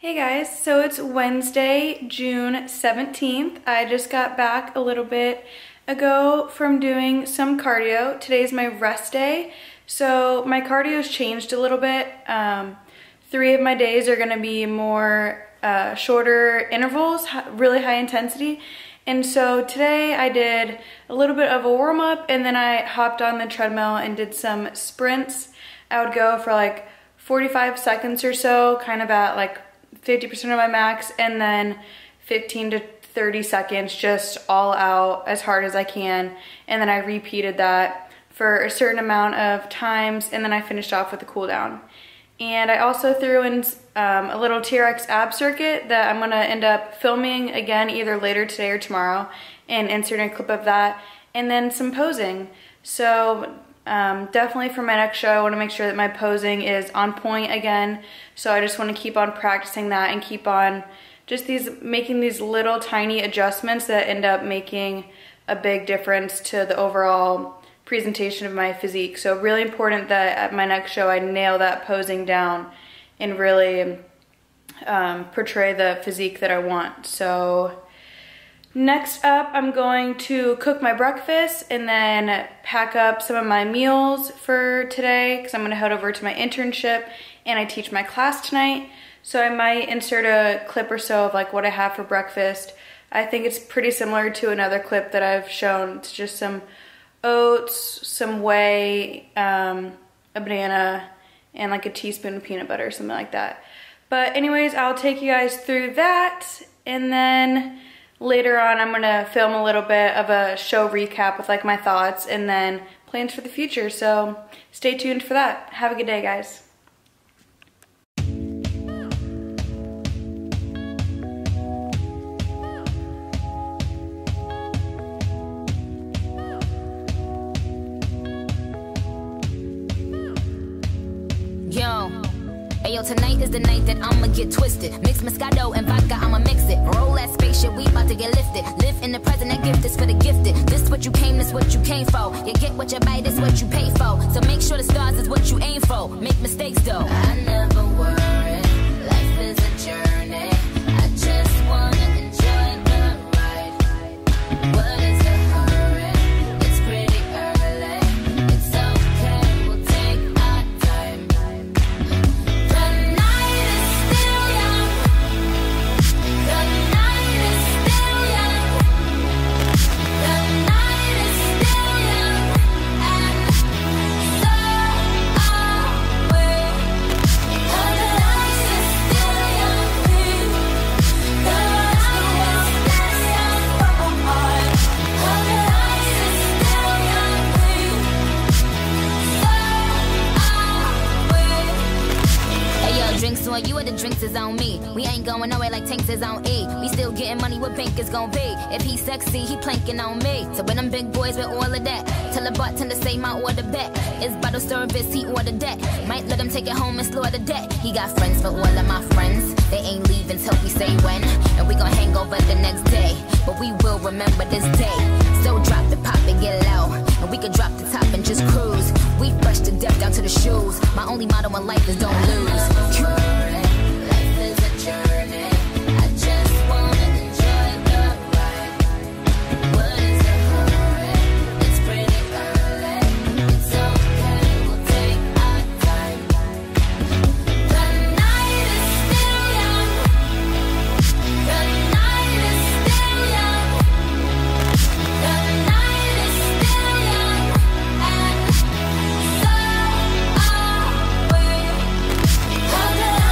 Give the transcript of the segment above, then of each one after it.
Hey guys, so it's Wednesday, June 17th. I just got back a little bit ago from doing some cardio. Today's my rest day, so my cardio's changed a little bit. 3 of my days are gonna be more shorter intervals, really high intensity. And so today I did a little bit of a warm up and then I hopped on the treadmill and did some sprints. I would go for like 45 seconds or so, kind of at like 50% of my max, and then 15 to 30 seconds just all out as hard as I can. And then I repeated that for a certain amount of times, and then I finished off with a cool down. And I also threw in a little TRX ab circuit that I'm gonna end up filming again either later today or tomorrow and inserting a clip of that, and then some posing. So definitely for my next show, I wanna make sure that my posing is on point again. So I just wanna keep on practicing that and keep on just making these little tiny adjustments that end up making a big difference to the overall presentation of my physique. So really important that at my next show I nail that posing down and really portray the physique that I want. So next up, I'm going to cook my breakfast and then pack up some of my meals for today because I'm gonna head over to my internship and I teach my class tonight. So I might insert a clip or so of like what I have for breakfast. I think it's pretty similar to another clip that I've shown. It's just some oats, some whey, a banana, and like a teaspoon of peanut butter or something like that. But anyways, I'll take you guys through that, and then later on I'm gonna film a little bit of a show recap with like my thoughts and then plans for the future. So stay tuned for that. Have a good day, guys. Ayo, tonight is the night that I'ma get twisted. Mix Moscato and vodka, I'ma mix it. Roll that spaceship, we about to get lifted. Live in the present, that gift is for the gifted. This what you came, this what you came for. You get what you buy, this what you pay for. So make sure the stars is what you aim for. Make mistakes though, I never worry. Life is a journey. I just wanna enjoy the ride. What is the hurry? It's pretty early. It's okay, we'll take our time. Drinks on you or the drinks is on me. We ain't going nowhere like tanks is on E. We still getting money, what bank is gon' be? If he sexy, he planking on me. So when them big boys with all of that, tell the bartender say my order back. It's bottle service, he ordered that. Might let him take it home and slaughter that. He got friends for all of my friends. They ain't leaving till we say when. And we gon' hang over the next day. But we will remember this day. So drop the pop and get low. And we can drop the top and just cruise. We fresh to death down to the shoes. My only motto in life is don't lose. Life is a journey. I just wanna enjoy the ride. What is the hurry? It's pretty early. It's okay, we'll take our time. The night is still young. The night is still young. The night is still young. And so are we. How did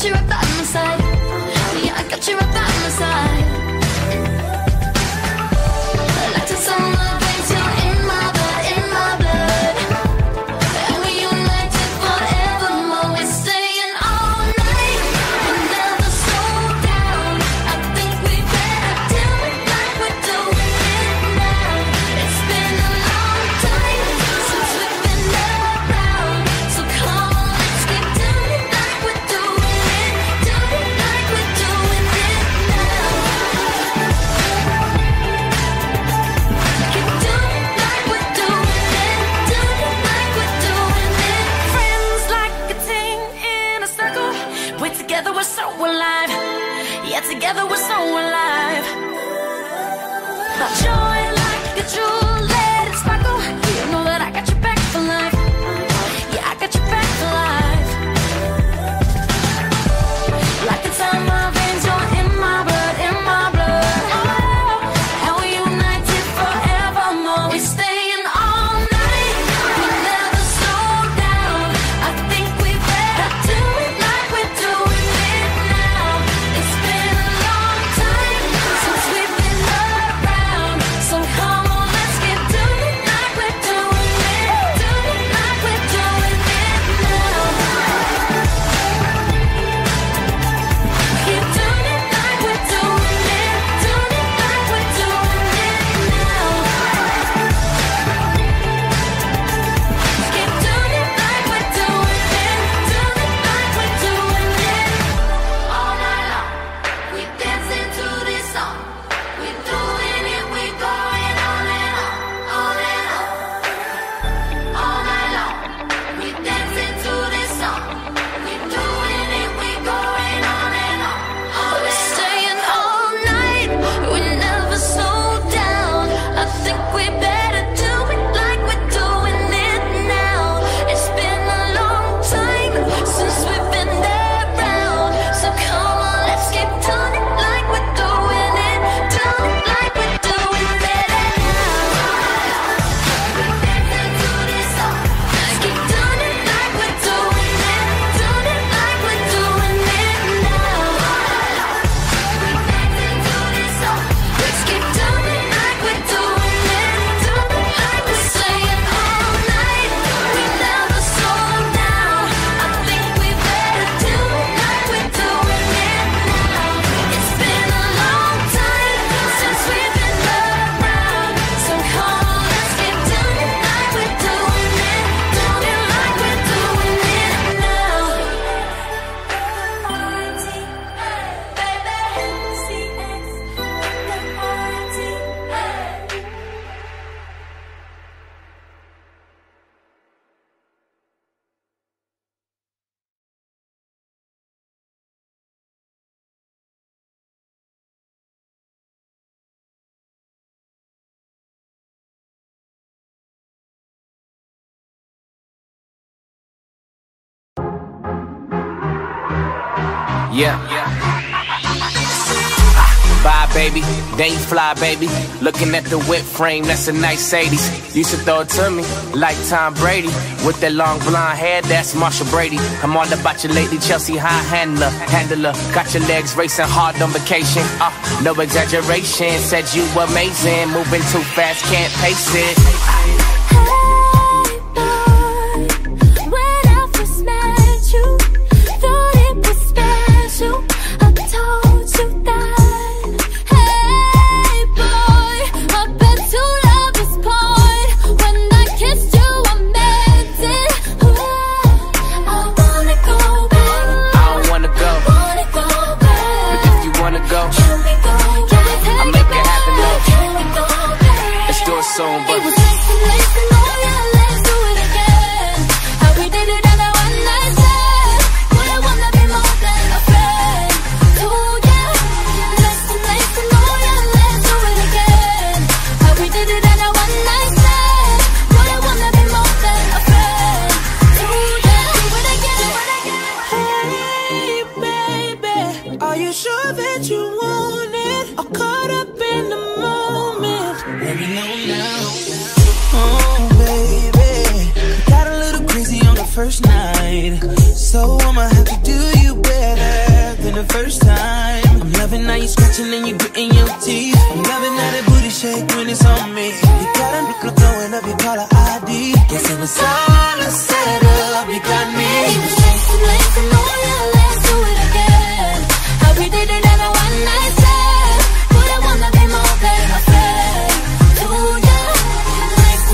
you right by my side. Yeah, I got you right by my side. Like the summer veins, you're in my blood, in my blood. And we united forevermore. We're staying all night. We never slow down. I think we better do it like we're doing it now. It's been a long time since we've been around. So come on, let's keep doing it like we're doing it. Do it like we're doing it now. Keep doing it like we're doing it. Do it like we're doing it. Friends like a team in a circle. We're together, we're so alive. Yeah, together we're so alive. My joy like a jewel, let it sparkle. You know that I got your back for life. Yeah, I got your back for life. Like it's on my veins, you're in my blood, in my blood. Oh, and we united forevermore. We staying all night. We never slow down. I think we better do it like we're doing it now. It's been a long time since we've been around. So come on, let's get doing it like we're doing it. Do it like we're doing it now. Keep doing it like we're doing it. Do it like we're doing it now. Keep doing it like we're doing it. Do it like we're doing it. All night long, we dancing to this song. We doing it, we going on and on, on and on. All night long, we dancing to this song. We doing it, we going on and on. We're staying all night. We never slow down. I think we better do it like we're doing it now. It's been a long time since we've been around. So come on, let's keep doing it like we're doing it. Do it like we're doing it now. We dancing to this song. Keep doing it like we're doing it. Do it like we're doing it now. We dancing to this song. Let's keep doing it like we're doing it. Do it like we're staying all night. We never slow down. I think we better do it like we're doing it now. It's been a long time since we've been around. So come on, let's keep doing it like we're doing it. Do it like we're doing it now. Yeah. Bye, baby. Then you fly, baby. Looking at the whip frame, that's a nice 80s. Used to throw it to me like Tom Brady. With that long blonde hair, that's Marsha Brady. I'm all about you lately, Chelsea high handler. Got your legs racing hard on vacation. No exaggeration. Said you amazing. Moving too fast, can't pace it. Soon, but it was listen, oh yeah, let's do it again. How we did it on a one night stand. Would I wanna be more than a friend? Oh yeah, listen, oh yeah, let's do it again. How we did it on a one night stand. Would I wanna be more than a friend? Oh yeah, do it again. Hey baby, are you sure that you want it? Or caught up in the moment? Let me know now. Oh baby, got a little crazy on the first night, so I'ma have to do you better. stretching and you gritting your teeth. You loving how that booty shake when it's on me. You got a nickel throwing up your caller ID. Guess it was all a setup, you got me. It was lacing, oh yeah, let's do it again. How we did it on a one night stand. But I wanna be more than a friend to you.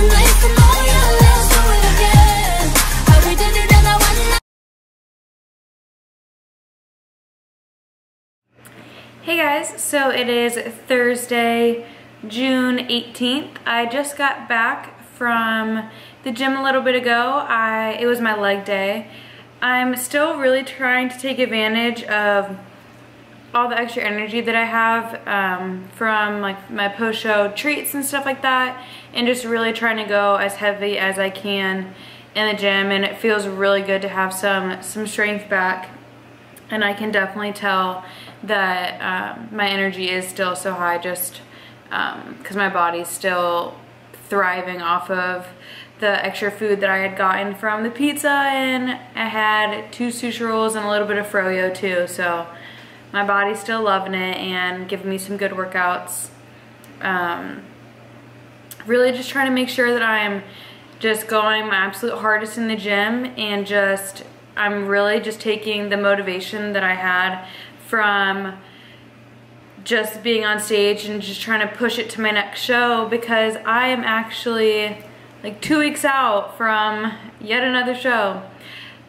Lacing, oh yeah, let's do it again. How we did it on a one night. Hey guys, so it is Thursday, June 18th. I just got back from the gym a little bit ago. It was my leg day. I'm still really trying to take advantage of all the extra energy that I have from like my post-show treats and stuff like that, and just really trying to go as heavy as I can in the gym, and it feels really good to have some strength back. And I can definitely tell that my energy is still so high just because my body's still thriving off of the extra food that I had gotten from the pizza, and I had 2 sushi rolls and a little bit of froyo too. So my body's still loving it and giving me some good workouts. Really just trying to make sure that I'm just going my absolute hardest in the gym, and I'm really just taking the motivation that I had from just being on stage and just trying to push it to my next show, because I am actually like 2 weeks out from yet another show.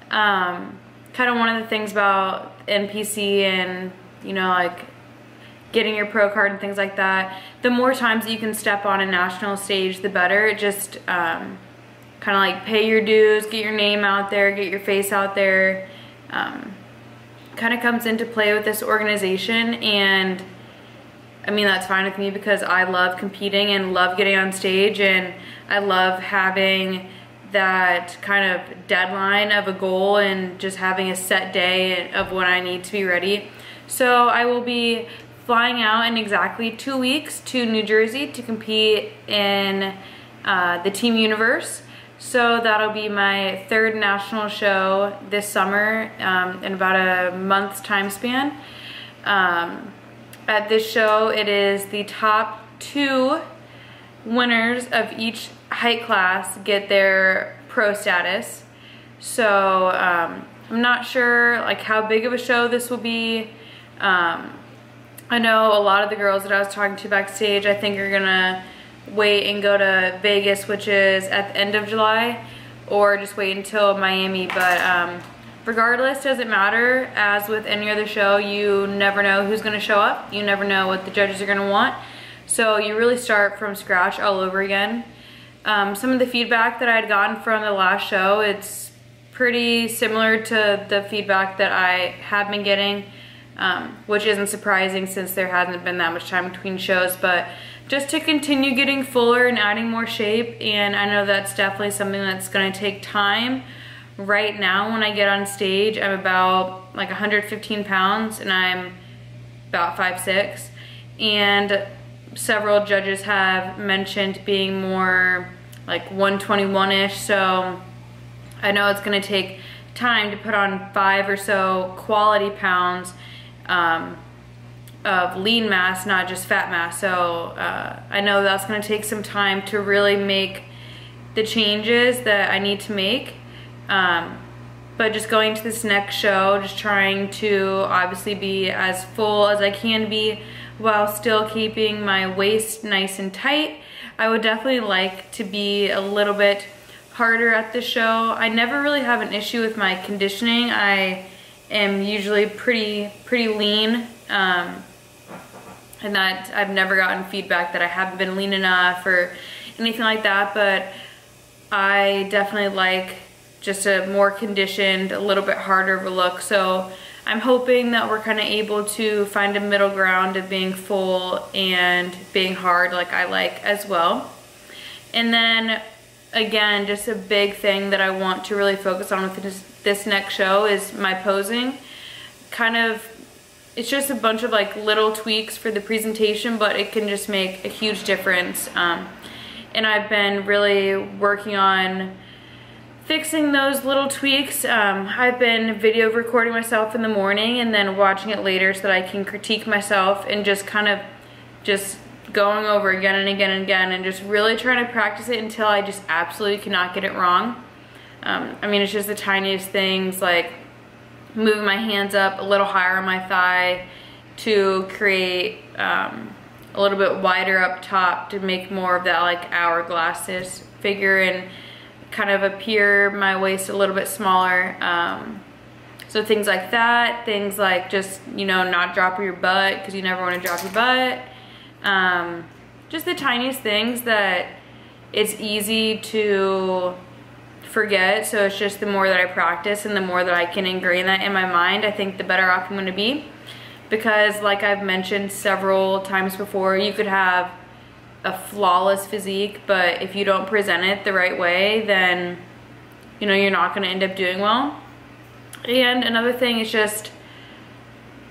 Kind of one of the things about NPC and, you know, like getting your pro card and things like that, the more times that you can step on a national stage, the better. It just kind of like pay your dues, get your name out there, get your face out there. Kind of comes into play with this organization, and I mean, that's fine with me because I love competing and love getting on stage, and I love having that kind of deadline of a goal and just having a set day of when I need to be ready. So I will be flying out in exactly 2 weeks to New Jersey to compete in the Team Universe. So that'll be my 3rd national show this summer in about a month's time span. At this show, it is the top 2 winners of each height class get their pro status. So I'm not sure like how big of a show this will be. I know a lot of the girls that I was talking to backstage, I think are gonna wait and go to Vegas, which is at the end of July, or just wait until Miami. But regardless, doesn't matter. As with any other show, you never know who's gonna show up. You never know what the judges are gonna want. So you really start from scratch all over again. Some of the feedback that I had gotten from the last show, it's pretty similar to the feedback that I have been getting, which isn't surprising since there hasn't been that much time between shows, but just to continue getting fuller and adding more shape. And I know that's definitely something that's gonna take time. Right now, when I get on stage, I'm about like 115 pounds and I'm about 5'6", and several judges have mentioned being more like 121-ish, so I know it's gonna take time to put on 5 or so quality pounds of lean mass, not just fat mass. So I know that's gonna take some time to really make the changes that I need to make. But just going to this next show, just trying to obviously be as full as I can be while still keeping my waist nice and tight. I would definitely like to be a little bit harder at the show. I never really have an issue with my conditioning. I am usually pretty lean, and that I've never gotten feedback that I haven't been lean enough or anything like that, but I definitely like just a more conditioned, a little bit harder of a look. So I'm hoping that we're kind of able to find a middle ground of being full and being hard like I like as well. And then again, just a big thing that I want to really focus on with this next show is my posing. Kind of, it's just a bunch of like little tweaks for the presentation, but it can just make a huge difference. And I've been really working on fixing those little tweaks. I've been video recording myself in the morning and then watching it later so that I can critique myself and just kind of just going over again and again and again and just really trying to practice it until I just absolutely cannot get it wrong. I mean, it's just the tiniest things, like moving my hands up a little higher on my thigh to create a little bit wider up top to make more of that like hourglasses figure and kind of appear my waist a little bit smaller. So things like that, things like just, you know, not dropping your butt because you never want to drop your butt. Just the tiniest things that it's easy to forget. So it's just the more that I practice and the more that I can ingrain that in my mind, I think the better off I'm going to be. Because like I've mentioned several times before, you could have a flawless physique, but if you don't present it the right way, then, you know, you're not going to end up doing well. And another thing is just,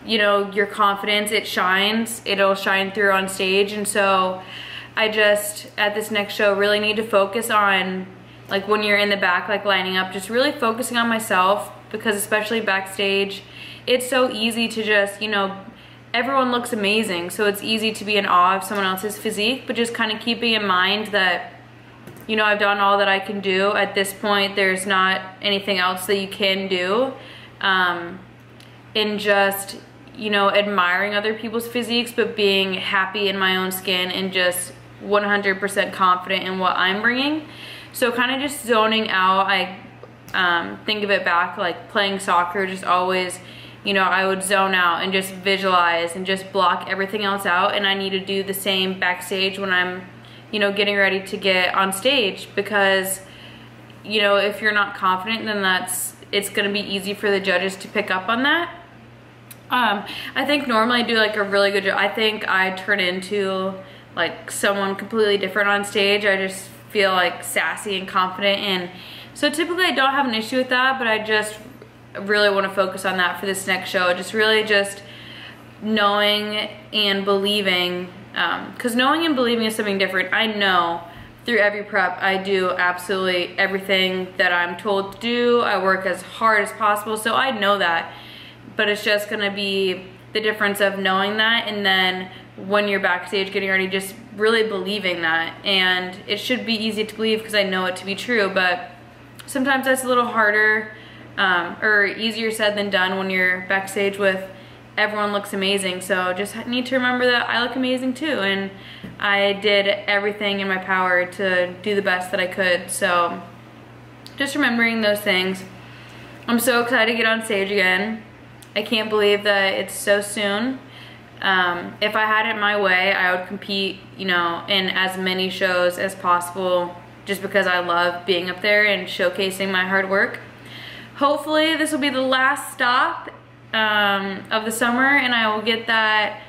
you know, your confidence, it shines, it'll shine through on stage. And so I just, at this next show, really need to focus on, like when you're in the back, like lining up, just really focusing on myself, because especially backstage, it's so easy to just, you know, everyone looks amazing, so it's easy to be in awe of someone else's physique, but just kind of keeping in mind that, you know, I've done all that I can do. At this point, there's not anything else that you can do. And just, you know, admiring other people's physiques, but being happy in my own skin and just 100% confident in what I'm bringing. So kind of just zoning out. I think of it back like playing soccer, just always, you know, I would zone out and just visualize and just block everything else out. And I need to do the same backstage when I'm, you know, getting ready to get on stage, because, you know, if you're not confident, then it's going to be easy for the judges to pick up on that. I think normally I do like a really good job. I think I turn into like someone completely different on stage. I just feel like sassy and confident, and so typically I don't have an issue with that, but I just really want to focus on that for this next show. Just really just knowing and believing, because knowing and believing is something different. I know through every prep I do absolutely everything that I'm told to do. I work as hard as possible, so I know that, but it's just gonna be the difference of knowing that and then when you're backstage getting ready, just really believing that. And it should be easy to believe because I know it to be true, but sometimes that's a little harder or easier said than done when you're backstage with everyone looks amazing. So just need to remember that I look amazing too, and I did everything in my power to do the best that I could. So just remembering those things. I'm so excited to get on stage again. I can't believe that it's so soon. If I had it my way, I would compete, you know, in as many shows as possible, just because I love being up there and showcasing my hard work. Hopefully this will be the last stop of the summer, and I will get that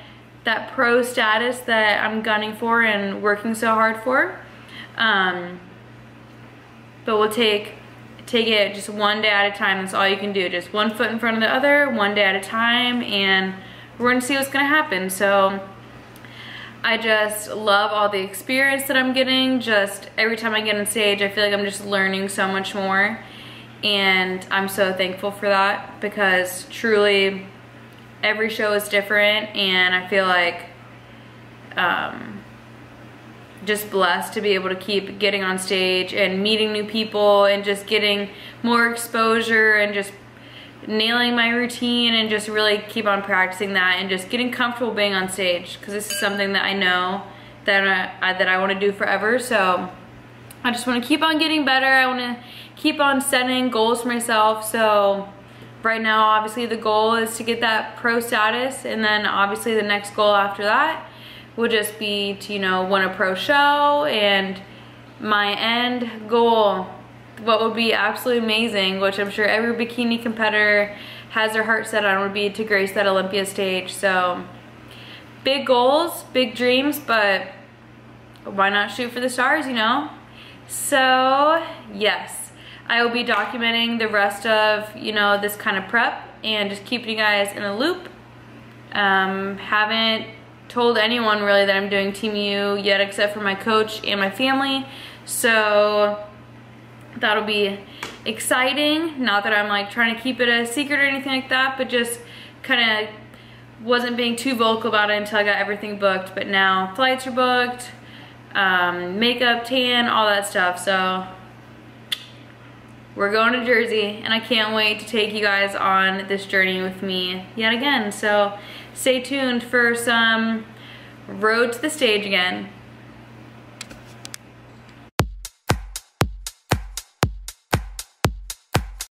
pro status that I'm gunning for and working so hard for. But we'll take it just one day at a time. That's all you can do. Just one foot in front of the other, one day at a time, and we're gonna see what's gonna happen. So I just love all the experience that I'm getting. Just every time I get on stage, I feel like I'm just learning so much more. And I'm so thankful for that, because truly every show is different, and I feel like just blessed to be able to keep getting on stage and meeting new people and just getting more exposure and just nailing my routine and just really keep on practicing that and just getting comfortable being on stage, because this is something that I know that I want to do forever. So I just want to keep on getting better. I want to keep on setting goals for myself. So right now, obviously the goal is to get that pro status, and then obviously the next goal after that will just be to, you know, win a pro show. And my end goal, what would be absolutely amazing, which I'm sure every bikini competitor has their heart set on, would be to grace that Olympia stage. So big goals, big dreams, but why not shoot for the stars, you know? So yes, I will be documenting the rest of, you know, this kind of prep and just keeping you guys in a loop. Haven't told anyone really that I'm doing Team U yet, except for my coach and my family. So that'll be exciting. Not that I'm like trying to keep it a secret or anything like that, but just kind of wasn't being too vocal about it until I got everything booked. But now flights are booked, makeup, tan, all that stuff. So we're going to Jersey, and I can't wait to take you guys on this journey with me yet again. So stay tuned for some road to the stage again.